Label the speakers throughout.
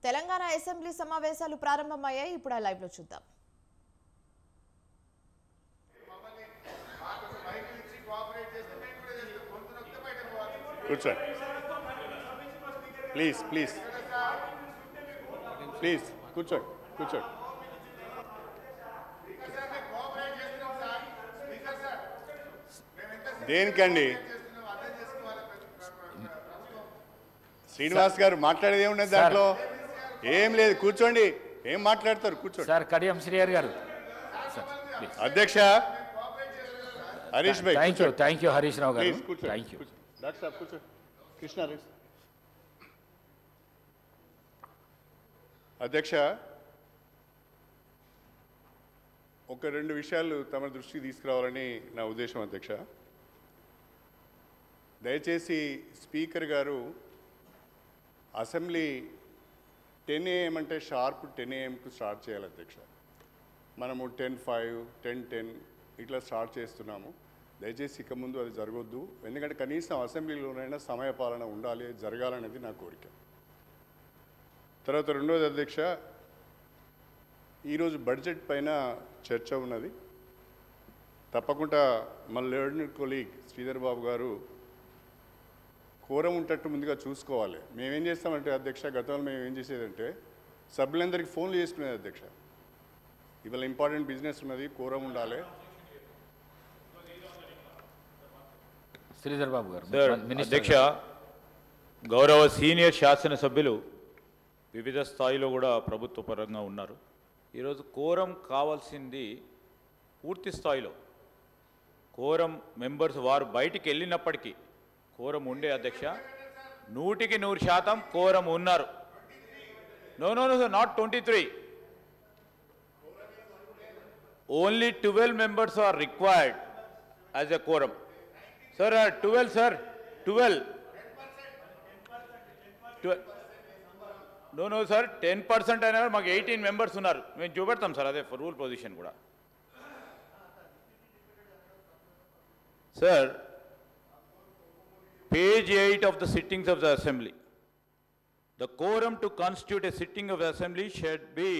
Speaker 1: Telangana assembly సమావేశాలు ప్రారంభమయ్యాయి. ఇప్పుడు ఆ లైవ్ లో చూద్దాం.
Speaker 2: కూర్చోండి ప్లీజ్ ప్లీజ్ ప్లీజ్ కూర్చోండి కూర్చోండి. దేనికండి శ్రీనివాస్ గారు మాట్లాడేది ఏమున్నది దాంట్లో? ఏం లేదు, కూర్చోండి. ఏం మాట్లాడతారు? కూర్చోండి
Speaker 3: సార్. కడియం శ్రీహరి గారు.
Speaker 2: అధ్యక్ష హరీష్ భాయ్.
Speaker 3: థ్యాంక్ యూ హరీష్ రావు గారు.
Speaker 2: Thank you. డాక్టర్ సాబ్ కూర్చోండి. కృష్ణారెడ్డి. అధ్యక్ష, ఒక రెండు విషయాలు తమ దృష్టికి తీసుకురావాలని నా ఉద్దేశం. అధ్యక్ష, దయచేసి స్పీకర్ గారు అసెంబ్లీ 10 AM అంటే షార్ప్ 10 AMకు స్టార్ట్ చేయాలి. అధ్యక్ష, మనము 10:05, 10:10 ఇట్లా స్టార్ట్ చేస్తున్నాము. దయచేసి ఇక ముందు అది జరగొద్దు. ఎందుకంటే కనీసం అసెంబ్లీలోనైనా సమయపాలన ఉండాలి, జరగాలనేది నా కోరిక. తర్వాత రెండోది అధ్యక్ష, ఈరోజు బడ్జెట్ పైన చర్చ ఉన్నది. తప్పకుండా మన లెర్నర్ కొలీగ్ శ్రీధర్ బాబు గారు కోరం ఉంటట్టు ముందుగా చూసుకోవాలి. మేమేం చేస్తామంటే అధ్యక్ష, గతంలో మేము ఏం చేసేదంటే సభ్యులందరికీ ఫోన్లు చేసుకునేది. అధ్యక్ష, ఇవాళ ఇంపార్టెంట్ బిజినెస్ ఉన్నది, కోరం ఉండాలి.
Speaker 3: శ్రీధర్ బాబు గారు.
Speaker 4: అధ్యక్ష, గౌరవ సీనియర్ శాసనసభ్యులు వివిధ స్థాయిలో కూడా ప్రభుత్వ పరంగా ఉన్నారు. ఈరోజు కోరం కావాల్సింది పూర్తి స్థాయిలో కోరం మెంబర్స్ వారు బయటికి వెళ్ళినప్పటికీ కోరం ఉండే. అధ్యక్ష, 100% కోరం ఉన్నారు. No, not 23. Only 12 members are required as a quorum. Sir, 12, sir, 12. No, sir, 10% అయినా మాకు 18 members ఉన్నారు. మేము చూపెడతాం సార్, అదే రూల్ పొజిషన్ కూడా. Sir, page 8 of the sittings of the assembly, the quorum to constitute a sitting of the assembly should be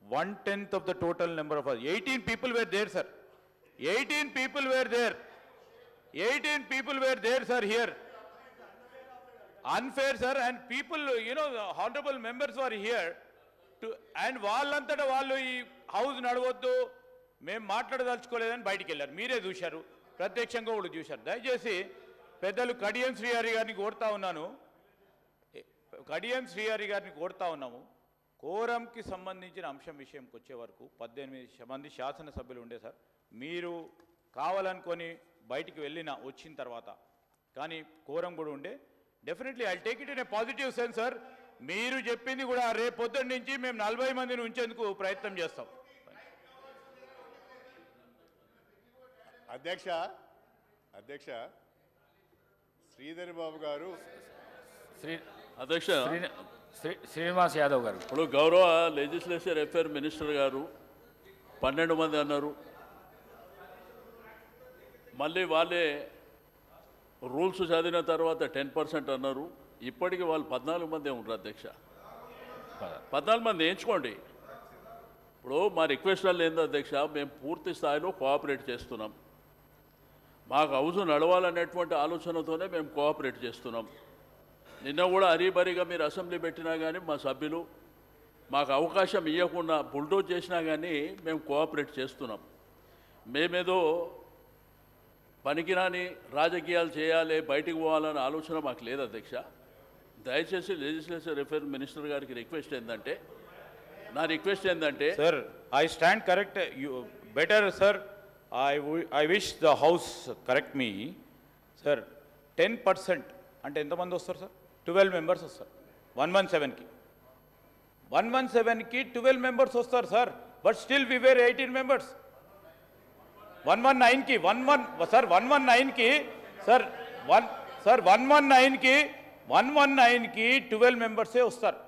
Speaker 4: 1/10 of the total number of us. 18 people were there, sir. 18 people were there. 18 people were there, sir, here. Unfair, sir, and people, the honorable members were here to, and వాళ్ళంతటా వాళ్ళు ఈ house నడవద్దు, మేము మాట్లాడదలుచుకోలేదని బయటికి వెళ్ళారు. మీరే చూశారు, ప్రత్యక్షంగా కూడా చూశారు. దయచేసి పెద్దలు కడియం శ్రీహరి గారిని కోరుతా ఉన్నాము. కోరంకి సంబంధించిన అంశం విషయంకి వచ్చే వరకు 18 మంది శాసనసభ్యులు ఉండే సార్. మీరు కావాలనుకొని బయటికి వచ్చిన తర్వాత కానీ కోరం కూడా ఉండే. Definitely I take it in a positive sense sir. మీరు చెప్పింది కూడా రేపు పొద్దున్న నుంచి మేము 40 మందిని ఉంచేందుకు ప్రయత్నం చేస్తాం.
Speaker 2: అధ్యక్ష శ్రీధర్ బాబు గారు.
Speaker 5: అధ్యక్ష,
Speaker 3: శ్రీనివాస్ యాదవ్ గారు.
Speaker 5: ఇప్పుడు గౌరవ లెజిస్లేచర్ అఫేర్ మినిస్టర్ గారు 12 మంది అన్నారు. మళ్ళీ వాళ్ళే రూల్స్ చదివిన తర్వాత 10% అన్నారు. ఇప్పటికి వాళ్ళు 14 మంది ఉన్నారు. అధ్యక్ష, 14 మంది ఎంచుకోండి. ఇప్పుడు మా రిక్వెస్ట్ వల్ల ఏందో అధ్యక్ష, మేము పూర్తి స్థాయిలో కోఆపరేట్ చేస్తున్నాం. మాకు హౌస్ నడవాలనేటువంటి ఆలోచనతోనే మేము కోఆపరేట్ చేస్తున్నాం. నిన్న కూడా హరీబరీగా మీరు అసెంబ్లీ పెట్టినా కానీ మా సభ్యులు మాకు అవకాశం ఇవ్వకుండా బుల్డోజ్ చేసినా కానీ మేము కోఆపరేట్ చేస్తున్నాం. మేమేదో పనికిరాని రాజకీయాలు చేయాలి, బయటికి పోవాలనే ఆలోచన మాకు లేదు. అధ్యక్ష, దయచేసి లెజిస్లేచర్ అఫేర్ మినిస్టర్ గారికి నా రిక్వెస్ట్ ఏంటంటే
Speaker 4: sir, I stand correct. Better sir, I wish the house correct me, sir. 10% అంటే ఎంతమంది వస్తారు సార్? 12 members వస్తారు 117కి. 117కి 12 members వస్తారు సార్. But still we were 18 members. 119కి సార్ 119కి సార్ 119కి 12 members వస్తారు.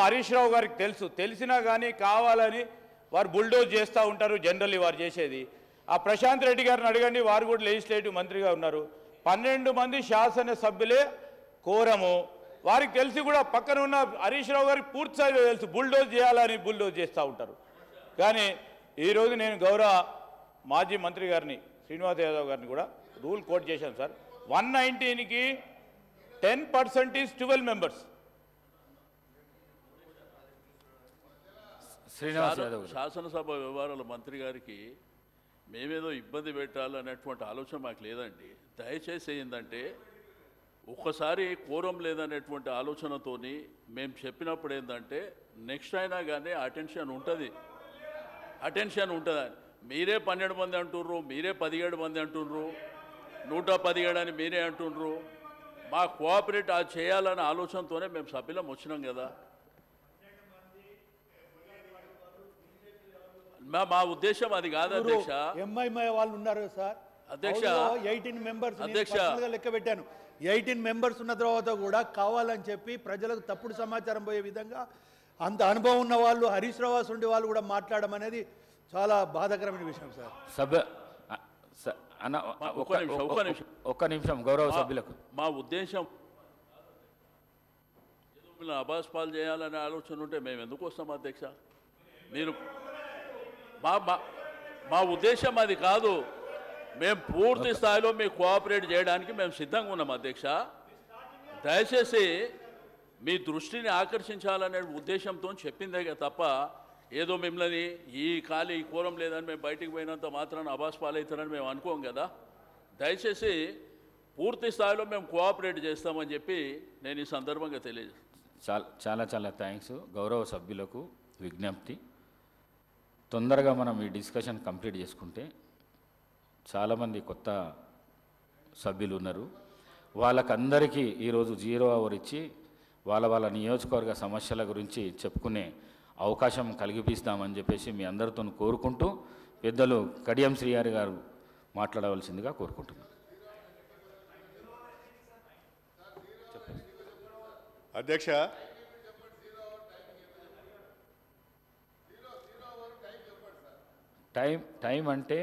Speaker 4: హరీష్ రావు గారికి తెలిసినా కానీ కావాలని వారు బుల్డోజ్ చేస్తూ ఉంటారు. జనరల్లీ వారు చేసేది. ఆ ప్రశాంత్ రెడ్డి గారిని అడగండి, వారు కూడా లెజిస్లేటివ్ మంత్రిగా ఉన్నారు. 12 మంది శాసనసభ్యులే కోరము. వారికి తెలిసి కూడా పక్కన ఉన్న హరీష్ రావు గారికి పూర్తి స్థాయిలో తెలుసు బుల్డోజ్ చేయాలని బుల్డోజ్ చేస్తూ ఉంటారు. కానీ ఈరోజు నేను గౌరవ మాజీ మంత్రి గారిని శ్రీనివాస్ యాదవ్ గారిని కూడా రూల్ కోట్ చేశాను సార్. 119కి 10% ఈజ్ 12 మెంబర్స్.
Speaker 3: శ్రీనివాస్ యాదవ్ గారు.
Speaker 5: శాసనసభ వ్యవహారాల మంత్రి గారికి మేమేదో ఇబ్బంది పెట్టాలనేటువంటి ఆలోచన మాకు లేదండి. దయచేసి ఏంటంటే ఒక్కసారి కోరం లేదనేటువంటి ఆలోచనతోని మేము చెప్పినప్పుడు ఏంటంటే నెక్స్ట్ అయినా కానీ అటెన్షన్ ఉంటుంది. మీరే 12 మంది అంటుర్రు, మీరే 17 మంది అంటుర్రు, 117 అని మీరే అంటుర్రు. మా కోఆపరేట్ అది చేయాలనే ఆలోచనతోనే మేము సభ్యులం వచ్చినాం కదా. మా ఉద్దేశం అది కాదు అధ్యక్ష.
Speaker 6: ఎంఐఎంఐ వాళ్ళు ఉన్నారు సార్
Speaker 5: అధ్యక్ష.
Speaker 6: 18 మెంబర్స్
Speaker 5: అధ్యక్ష.
Speaker 6: లెక్క పెట్టాను. 18 మెంబర్స్ ఉన్న తర్వాత కూడా కావాలని చెప్పి ప్రజలకు తప్పుడు సమాచారం పోయే విధంగా అంత అనుభవం ఉన్న వాళ్ళు హరీష్ రావు ఉండే వాళ్ళు కూడా మాట్లాడడం అనేది చాలా బాధాకరమైన విషయం సార్.
Speaker 3: ఒక్క నిమిషం గౌరవ సభ్యులకు.
Speaker 5: మా ఉద్దేశం అబాస్పాలు చేయాలనే ఆలోచన ఉంటే మేము ఎందుకు వస్తాం అధ్యక్ష? మీరు మా ఉద్దేశం అది కాదు. మేము పూర్తి స్థాయిలో మీకు కోఆపరేట్ చేయడానికి మేము సిద్ధంగా ఉన్నాం అధ్యక్ష. దయచేసి మీ దృష్టిని ఆకర్షించాలనే ఉద్దేశంతో చెప్పిందే తప్ప ఏదో మిమ్మల్ని ఈ కోరం లేదని మేము బయటికి పోయినంత మాత్రాన అబాస్పాలు అవుతారని మేము అనుకోం కదా. దయచేసి పూర్తి స్థాయిలో మేము కోఆపరేట్ చేస్తామని చెప్పి నేను ఈ సందర్భంగా తెలియజేస్తాను.
Speaker 3: చాలా చాలా థ్యాంక్స్. గౌరవ సభ్యులకు విజ్ఞప్తి, తొందరగా మనం ఈ డిస్కషన్ కంప్లీట్ చేసుకుంటే చాలామంది కొత్త సభ్యులు ఉన్నారు. వాళ్ళకందరికీ ఈరోజు 0 అవర్ ఇచ్చి వాళ్ళ నియోజకవర్గ సమస్యల గురించి చెప్పుకునే అవకాశం కలిగిపిస్తామని చెప్పేసి మీ అందరితో కోరుకుంటూ పెద్దలు కడియం శ్రీహరి గారు మాట్లాడవలసిందిగా కోరుకుంటున్నాను.
Speaker 2: అధ్యక్ష,
Speaker 3: టైం అంటే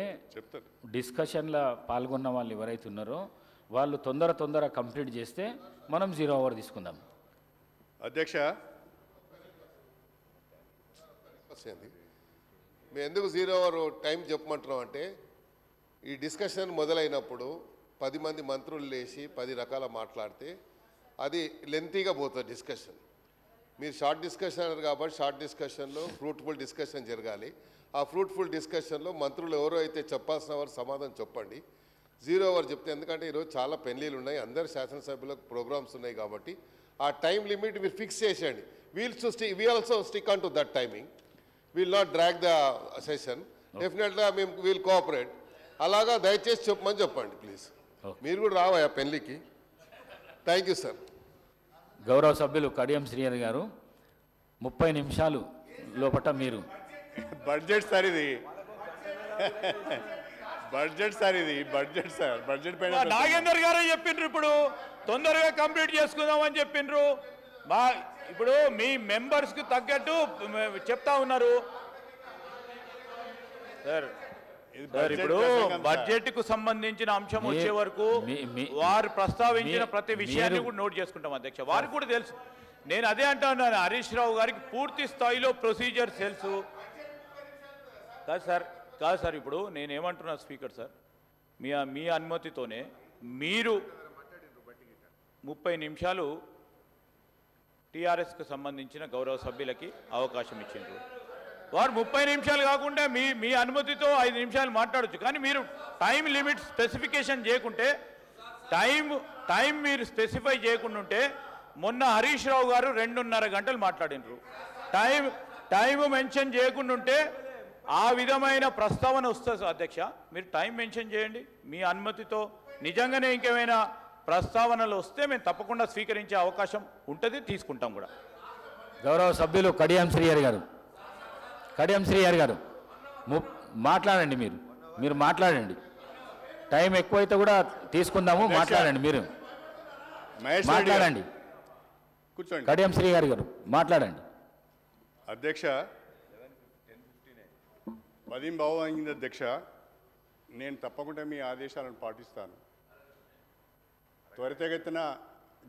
Speaker 3: డిస్కషన్లో పాల్గొన్న వాళ్ళు ఎవరైతే ఉన్నారో వాళ్ళు తొందర కంప్లీట్ చేస్తే మనం 0 అవర్ తీసుకుందాం.
Speaker 2: అధ్యక్ష,
Speaker 7: మేము ఎందుకు 0 అవర్ టైం చెప్పమంటున్నాం అంటే ఈ డిస్కషన్ మొదలైనప్పుడు 10 మంది మంత్రులు లేచి 10 రకాల మాట్లాడితే అది లెంతీగా పోతుంది డిస్కషన్. మీరు షార్ట్ డిస్కషన్ అన్నారు కాబట్టి షార్ట్ డిస్కషన్లో ఫ్రూట్ఫుల్ డిస్కషన్ జరగాలి. ఆ ఫ్రూట్ఫుల్ డిస్కషన్లో మంత్రులు ఎవరో అయితే చెప్పాల్సిన వారు సమాధానం చెప్పండి. 0 అవర్ చెప్తే, ఎందుకంటే ఈరోజు చాలా పెళ్లిళ్ళు ఉన్నాయి, అందరు శాసనసభ్యులకు ప్రోగ్రామ్స్ ఉన్నాయి కాబట్టి ఆ టైం లిమిట్ మీరు ఫిక్స్ చేసేయండి. We also stick on to that timing. Will not drag the session. డెఫినెట్గా మేము విల్ కోఆపరేట్. అలాగా దయచేసి చెప్పమని చెప్పండి ప్లీజ్. మీరు కూడా రావా పెళ్లికి. Thank you sir.
Speaker 3: గౌరవ సభ్యులు కడియం శ్రీహరి గారు 30 నిమిషాలు లోపట మీరు
Speaker 2: బడ్జెట్ సార్ ఇది బడ్జెట్ సార్ బడ్జెట్ పైన
Speaker 4: నాగేందర్ గారే చెప్పిండ్రు ఇప్పుడు తొందరగా కంప్లీట్ చేసుకుందామని చెప్పిండ్రు. ఇప్పుడు మీ మెంబర్స్కి తగ్గట్టు చెప్తా ఉన్నారు సార్. ఇప్పుడు బడ్జెట్ కు సంబంధించిన అంశం వచ్చే వరకు వారు ప్రస్తావించిన ప్రతి విషయాన్ని కూడా నోట్ చేసుకుంటాం అధ్యక్ష. వారికి కూడా తెలుసు. నేను అదే అంటున్నాను, హరీష్ రావు గారికి పూర్తి స్థాయిలో ప్రొసీజర్స్ తెలుసు. కాదు సార్ ఇప్పుడు నేనేమంటున్నా స్పీకర్ సార్, మీ అనుమతితోనే మీరు 30 నిమిషాలు టీఆర్ఎస్కు సంబంధించిన గౌరవ సభ్యులకి అవకాశం ఇచ్చిండ్రు. వారు 30 నిమిషాలు కాకుండా మీ అనుమతితో 5 నిమిషాలు మాట్లాడచ్చు. కానీ మీరు టైం లిమిట్ స్పెసిఫికేషన్ చేయకుంటే, టైం మీరు స్పెసిఫై చేయకుండా ఉంటే, మొన్న హరీష్ రావు గారు 2.5 గంటలు మాట్లాడినరు. టైం మెన్షన్ చేయకుండా ఉంటే ఆ విధమైన ప్రస్తావన వస్తుంది అధ్యక్ష. మీరు టైం మెన్షన్ చేయండి. మీ అనుమతితో నిజంగానే ఇంకేమైనా ప్రస్తావనలు వస్తే మేము తప్పకుండా స్వీకరించే అవకాశం ఉంటుంది, తీసుకుంటాం కూడా.
Speaker 3: గౌరవ సభ్యులు కడియం శ్రీహరి గారు మాట్లాడండి. మీరు మాట్లాడండి. టైం ఎక్కువైతే కూడా తీసుకుందాము. మాట్లాడండి. మీరు మాట్లాడండి.
Speaker 2: కూర్చోండి.
Speaker 3: కడియం శ్రీహరి గారు మాట్లాడండి.
Speaker 2: అధ్యక్ష, 10 అయింది అధ్యక్ష. నేను తప్పకుండా మీ ఆదేశాలను పాటిస్తాను. త్వరితగతిన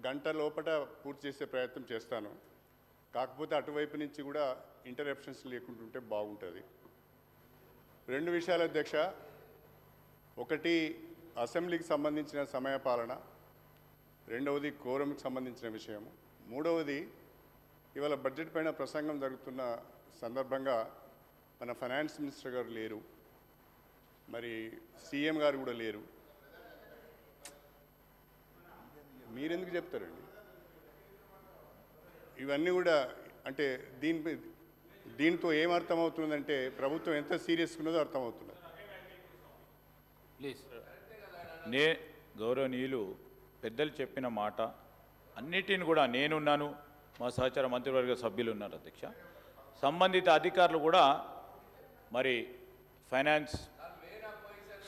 Speaker 2: గంట లోపల పూర్తి చేసే ప్రయత్నం చేస్తాను. కాకపోతే అటువైపు నుంచి కూడా ఇంటరప్షన్స్ లేకుంటుంటే బాగుంటుంది. 2 విషయాలు అధ్యక్ష. ఒకటి అసెంబ్లీకి సంబంధించిన సమయపాలన, రెండవది కోరంకి సంబంధించిన విషయము, మూడవది ఇవాళ బడ్జెట్ పైన ప్రసంగం జరుగుతున్న సందర్భంగా మన ఫైనాన్స్ మినిస్టర్ గారు లేరు, మరి సీఎం గారు కూడా లేరు. మీరెందుకు చెప్తారండి? ఇవన్నీ కూడా అంటే దీంతో ఏం అర్థమవుతుందంటే ప్రభుత్వం ఎంత సీరియస్గా ఉన్నదో అర్థమవుతున్నది.
Speaker 3: ప్లీజ్.
Speaker 4: గౌరవనీయులు పెద్దలు చెప్పిన మాట అన్నిటిని కూడా నేనున్నాను, మా సహచార మంత్రివర్గ సభ్యులు ఉన్నారు అధ్యక్ష, సంబంధిత అధికారులు కూడా మరి ఫైనాన్స్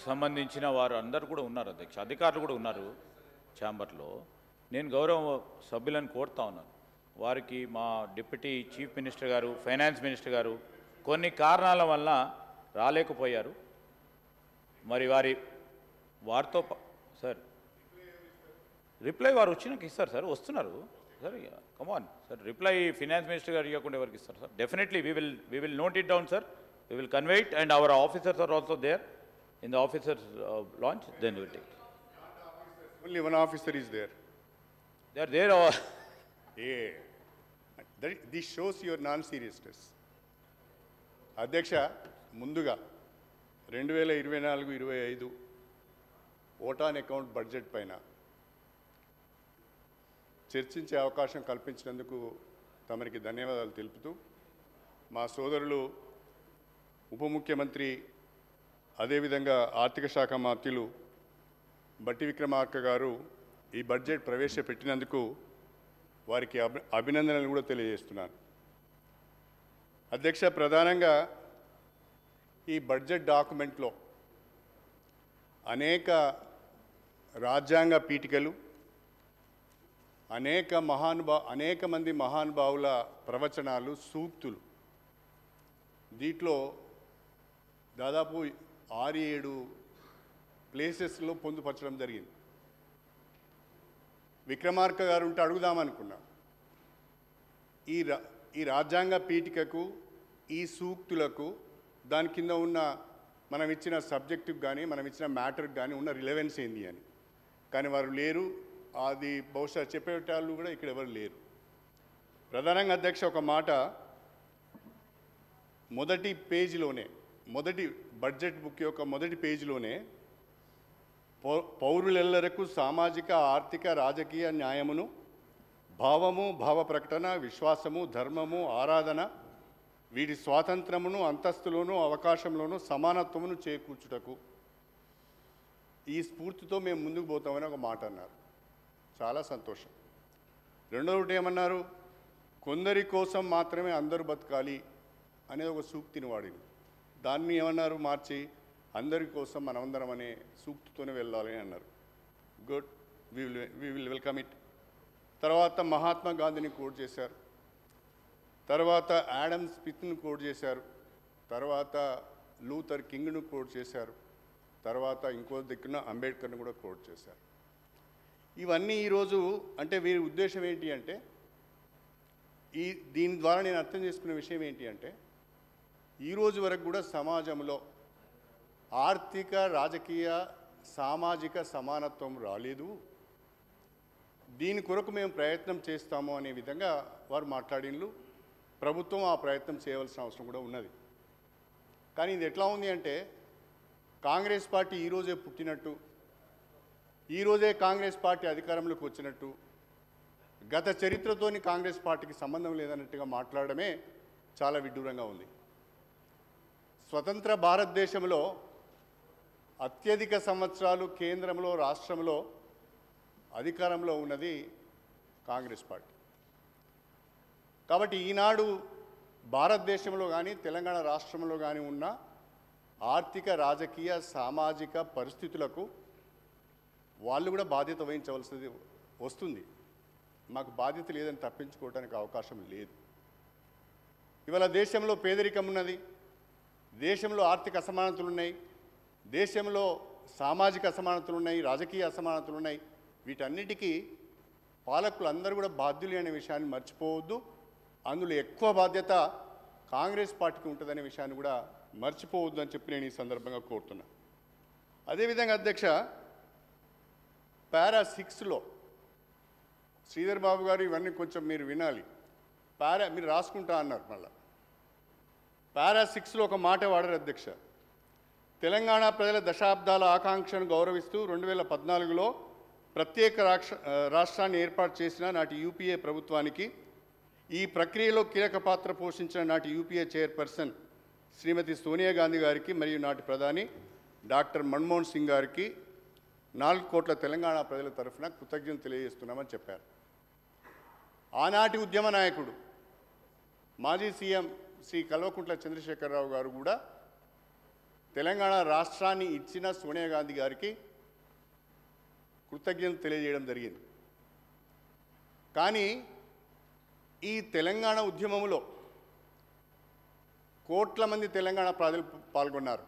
Speaker 4: సంబంధించిన వారు అందరూ కూడా ఉన్నారు అధ్యక్ష, అధికారులు కూడా ఉన్నారు ఛాంబర్లో. నేను గౌరవ సభ్యులను కోరుతా ఉన్నాను, వారికి మా డిప్యూటీ చీఫ్ మినిస్టర్ గారు, ఫైనాన్స్ మినిస్టర్ గారు కొన్ని కారణాల వల్ల రాలేకపోయారు. మరి వారితో సార్ రిప్లై వారు వచ్చినాక ఇస్తారు సార్, వస్తున్నారు sir, come on sir. Reply finance minister గారు ఇవ్వకుండా ఎవరికి ఇస్తారు sir? Definitely we will note it down sir, we will convey it and our officers are also there in the officers lounge, then will take.
Speaker 2: Only one officer is there.
Speaker 4: They are there.
Speaker 2: This shows your non-seriousness. అధ్యక్ష, ముందుగా 2024-25 vote on account budget పైన చర్చించే అవకాశం కల్పించినందుకు తమరికి ధన్యవాదాలు తెలుపుతూ, మా సోదరులు ఉప ముఖ్యమంత్రి అదేవిధంగా ఆర్థిక శాఖ మంత్రులు బట్టి విక్రమార్క గారు ఈ బడ్జెట్ ప్రవేశపెట్టినందుకు వారికి అభినందనలు కూడా తెలియజేస్తున్నాను. అధ్యక్ష, ప్రధానంగా ఈ బడ్జెట్ డాక్యుమెంట్లో అనేక రాజ్యాంగ పీఠికలు, అనేక మంది మహానుభావుల ప్రవచనాలు, సూక్తులు, దీంట్లో దాదాపు 6-7 ప్లేసెస్లో పొందుపరచడం జరిగింది. విక్రమార్క గారు ఉంటే అడుగుదామనుకున్నా, ఈ రాజ్యాంగ పీఠికకు, ఈ సూక్తులకు, దాని కింద ఉన్న మనం ఇచ్చిన సబ్జెక్టుకు కానీ మనం ఇచ్చిన మ్యాటర్కి కానీ ఉన్న రిలవెన్స్ ఏంది అని. కానీ వారు లేరు, అది బహుశా చెప్పేటాళ్ళు కూడా ఇక్కడ ఎవరు లేరు. ప్రధానంగా అధ్యక్ష, ఒక మాట మొదటి పేజీలోనే, మొదటి బడ్జెట్ బుక్ యొక్క మొదటి పేజీలోనే పౌరులెల్లరకు సామాజిక, ఆర్థిక, రాజకీయ న్యాయమును, భావము, భావ ప్రకటన, విశ్వాసము, ధర్మము, ఆరాధన, వీటి స్వాతంత్రమును, అంతస్తులోను, అవకాశంలోను సమానత్వమును చేకూర్చుటకు ఈ స్ఫూర్తితో మేము ముందుకు పోతామని ఒక మాట అన్నారు. చాలా సంతోషం. రెండవది ఏమన్నారు? కొందరి కోసం మాత్రమే అందరూ బతకాలి అనేది ఒక సూక్తిని వాడింది. దాన్ని ఏమన్నారు మార్చి, అందరి కోసం మనమందరం అనే సూక్తితోనే వెళ్ళాలి అని అన్నారు. Good, we will welcome it. తర్వాత మహాత్మా గాంధీని కోట్ చేశారు, తర్వాత యాడమ్ స్మిత్ను కోట్ చేశారు, తర్వాత లూథర్ కింగ్ను కోట్ చేశారు, తర్వాత ఇంకో దిక్కున అంబేద్కర్ను కూడా కోట్ చేశారు. ఇవన్నీ ఈరోజు అంటే వీరి ఉద్దేశం ఏంటి అంటే, దీని ద్వారా నేను అర్థం చేసుకునే విషయం ఏంటి అంటే, ఈరోజు వరకు కూడా సమాజంలో ఆర్థిక, రాజకీయ, సామాజిక సమానత్వం రాలేదు, దీని కొరకు మేము ప్రయత్నం చేస్తాము అనే విధంగా వారు మాట్లాడినలు. ప్రభుత్వం ఆ ప్రయత్నం చేయవలసిన అవసరం కూడా ఉన్నది. కానీ ఇది ఎట్లా ఉంది అంటే, కాంగ్రెస్ పార్టీ ఈరోజే పుట్టినట్టు, ఈరోజే కాంగ్రెస్ పార్టీ అధికారంలోకి వచ్చినట్టు, గత చరిత్రతోని కాంగ్రెస్ పార్టీకి సంబంధం లేదన్నట్టుగా మాట్లాడడమే చాలా విడ్డూరంగా ఉంది. స్వతంత్ర భారతదేశంలో అత్యధిక సంవత్సరాలు కేంద్రంలో, రాష్ట్రంలో అధికారంలో ఉన్నది కాంగ్రెస్ పార్టీ. కాబట్టి ఈనాడు భారతదేశంలో కానీ తెలంగాణ రాష్ట్రంలో కానీ ఉన్న ఆర్థిక, రాజకీయ, సామాజిక పరిస్థితులకు వాళ్ళు కూడా బాధ్యత వహించవలసింది వస్తుంది. మాకు బాధ్యత లేదని తప్పించుకోవడానికి అవకాశం లేదు. ఇవాళ దేశంలో పేదరికం ఉన్నది, దేశంలో ఆర్థిక అసమానతలు ఉన్నాయి, దేశంలో సామాజిక అసమానతలు ఉన్నాయి, రాజకీయ అసమానతలు ఉన్నాయి. వీటన్నిటికీ పాలకులు అందరూ కూడా బాధ్యులు అనే విషయాన్ని మర్చిపోవద్దు. అందులో ఎక్కువ బాధ్యత కాంగ్రెస్ పార్టీకి ఉంటుందనే విషయాన్ని కూడా మర్చిపోవద్దు అని చెప్పి నేను ఈ సందర్భంగా కోరుతున్నా. అదేవిధంగా అధ్యక్ష, పారా 6లో శ్రీధర్ బాబు గారు ఇవన్నీ కొంచెం మీరు వినాలి. మీరు రాసుకుంటా అన్నారు. మళ్ళా పారా 6లో ఒక మాట వాడారు అధ్యక్ష. తెలంగాణ ప్రజల దశాబ్దాల ఆకాంక్షను గౌరవిస్తూ 2014లో ప్రత్యేక రాష్ట్రాన్ని ఏర్పాటు చేసిన నాటి యూపీఏ ప్రభుత్వానికి, ఈ ప్రక్రియలో కీలక పాత్ర పోషించిన నాటి యూపీఏ చైర్పర్సన్ శ్రీమతి సోనియా గాంధీ గారికి మరియు నాటి ప్రధాని డాక్టర్ మన్మోహన్ సింగ్ గారికి 4 కోట్ల తెలంగాణ ప్రజల తరఫున కృతజ్ఞతలు తెలియజేస్తున్నామని చెప్పారు. ఆనాటి ఉద్యమ నాయకుడు మాజీ సీఎం శ్రీ కల్వకుంట్ల చంద్రశేఖరరావు గారు కూడా తెలంగాణ రాష్ట్రాన్ని ఇచ్చిన సోనియా గాంధీ గారికి కృతజ్ఞతలు తెలియజేయడం జరిగింది. కానీ ఈ తెలంగాణ ఉద్యమంలో కోట్ల మంది తెలంగాణ ప్రజలు పాల్గొన్నారు.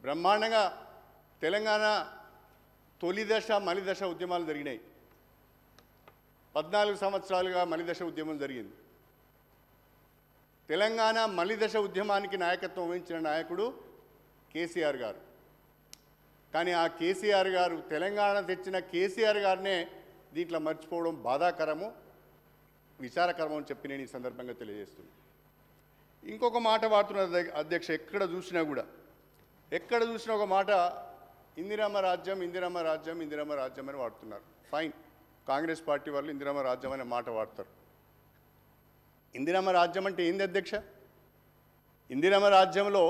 Speaker 2: బ్రహ్మాండంగా తెలంగాణ తొలిదశ మలిదశ ఉద్యమాలు జరిగినాయి. 14 సంవత్సరాలుగా మలిదశ ఉద్యమం జరిగింది. తెలంగాణ మలిదశ ఉద్యమానికి నాయకత్వం వహించిన నాయకుడు కేసీఆర్ గారు. కానీ ఆ కేసీఆర్ గారు, తెలంగాణ తెచ్చిన కేసీఆర్ గారినే దీంట్లో మర్చిపోవడం బాధాకరము, విచారకరము అని చెప్పి నేను ఈ సందర్భంగా తెలియజేస్తున్నాను. ఇంకొక మాట వాడుతున్న అధ్యక్ష, ఎక్కడ చూసినా ఒక మాట ఇందిరమ్మ రాజ్యం ఇందిరమ్మ రాజ్యం ఇందిరమ్మ రాజ్యం అని వాడుతున్నారు. ఫైన్, కాంగ్రెస్ పార్టీ వాళ్ళు ఇందిరమ్మ రాజ్యం అనే మాట వాడతారు. ఇందిరమ్మ రాజ్యం అంటే ఏంది అధ్యక్ష? ఇందిరమ్మ రాజ్యంలో